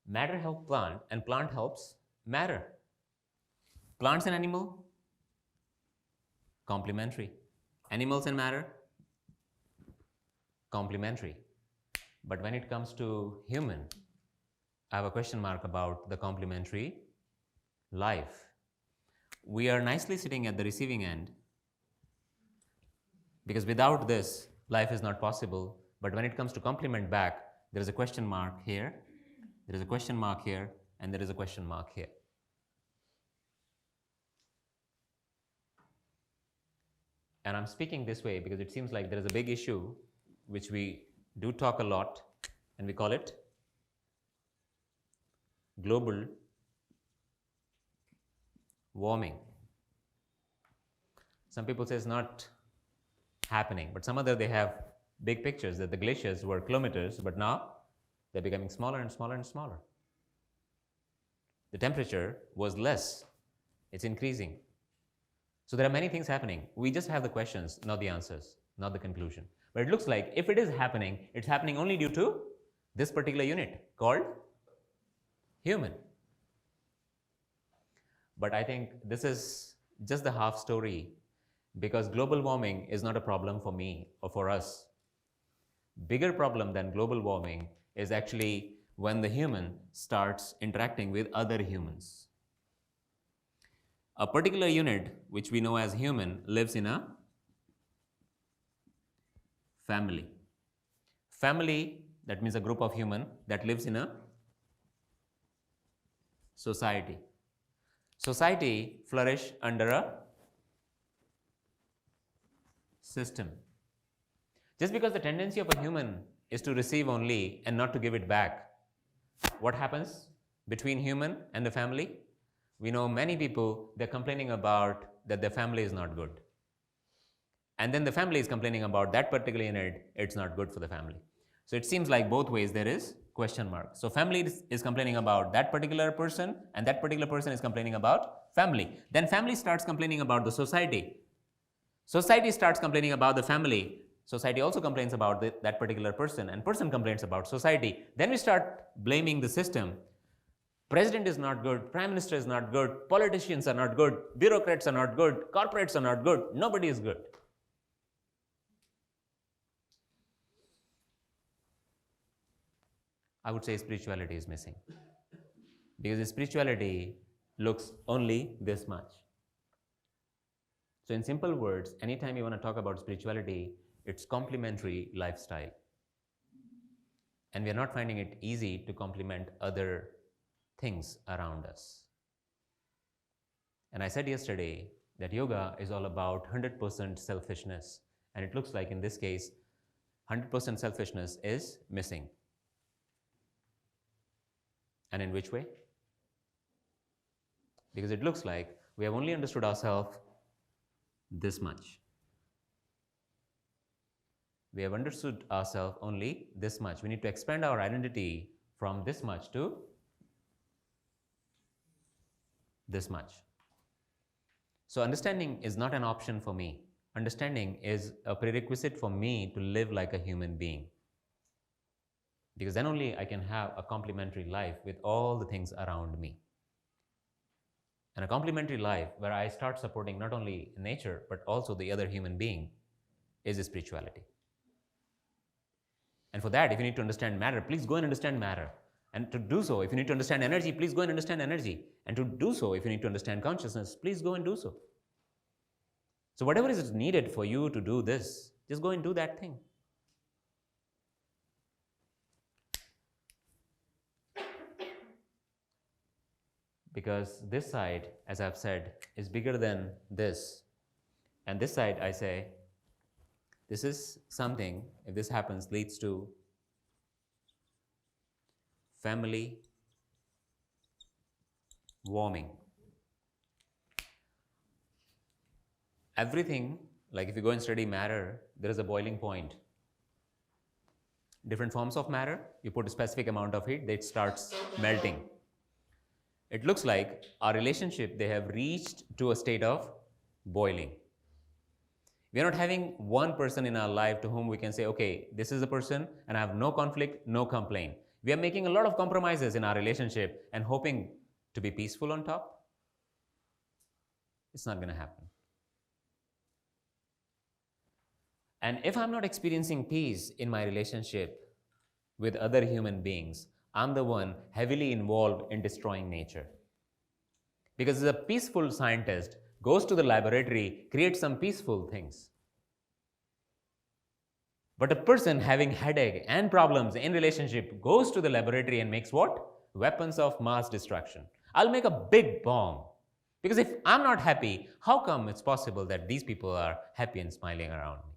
Matter helps plant and plant helps matter. Plants and animal, complementary. Animals and matter, complementary. But when it comes to human, I have a question mark about the complementary life. We are nicely sitting at the receiving end because without this, life is not possible. But when it comes to complement back, there is a question mark here, there is a question mark here, and there is a question mark here. And I'm speaking this way because it seems like there is a big issue which we do talk a lot, and we call it global warming. Some people say it's not happening, but some other they have big pictures that the glaciers were kilometers, but now they're becoming smaller and smaller and smaller. The temperature was less, it's increasing. So there are many things happening. We just have the questions, not the answers, not the conclusion. But it looks like if it is happening, it's happening only due to this particular unit called human. But I think this is just the half story, because global warming is not a problem for me or for us. Bigger problem than global warming is actually when the human starts interacting with other humans. A particular unit, which we know as human, lives in a family. Family, that means a group of human that lives in a society. Society flourish under a system. Just because the tendency of a human is to receive only and not to give it back, what happens between human and the family? We know many people, they're complaining about that their family is not good. And then the family is complaining about that particular unit, it's not good for the family. So it seems like both ways there is question mark. So family is complaining about that particular person, and that particular person is complaining about family. Then family starts complaining about the society. Society starts complaining about the family. Society also complains about that particular person, and person complains about society. Then we start blaming the system. President is not good, prime minister is not good, politicians are not good, bureaucrats are not good, corporates are not good, nobody is good. I would say spirituality is missing, because spirituality looks only this much. So in simple words, anytime you want to talk about spirituality, it's complementary lifestyle. And we are not finding it easy to complement other things around us. And I said yesterday that yoga is all about 100% selfishness. And it looks like in this case, 100% selfishness is missing. And in which way? Because it looks like we have only understood ourselves this much. We have understood ourselves only this much. We need to expand our identity from this much to this much. So understanding is not an option for me. Understanding is a prerequisite for me to live like a human being. Because then only I can have a complementary life with all the things around me. And a complementary life where I start supporting not only nature but also the other human being is spirituality. And for that, if you need to understand matter, please go and understand matter. And to do so, if you need to understand energy, please go and understand energy. And to do so, if you need to understand consciousness, please go and do so. So whatever is needed for you to do this, just go and do that thing. Because this side, as I've said, is bigger than this. And this side, I say, this is something, if this happens, leads to family warming. Everything, like if you go and study matter, there is a boiling point. Different forms of matter, you put a specific amount of heat, it starts melting. It looks like our relationship, they have reached to a state of boiling. We are not having one person in our life to whom we can say, okay, this is a person and I have no conflict, no complaint. We are making a lot of compromises in our relationship and hoping to be peaceful on top. It's not going to happen. And if I'm not experiencing peace in my relationship with other human beings, I'm the one heavily involved in destroying nature. Because a peaceful scientist goes to the laboratory, creates some peaceful things. But a person having headache and problems in relationship goes to the laboratory and makes what? Weapons of mass destruction. I'll make a big bomb. Because if I'm not happy, how come it's possible that these people are happy and smiling around me?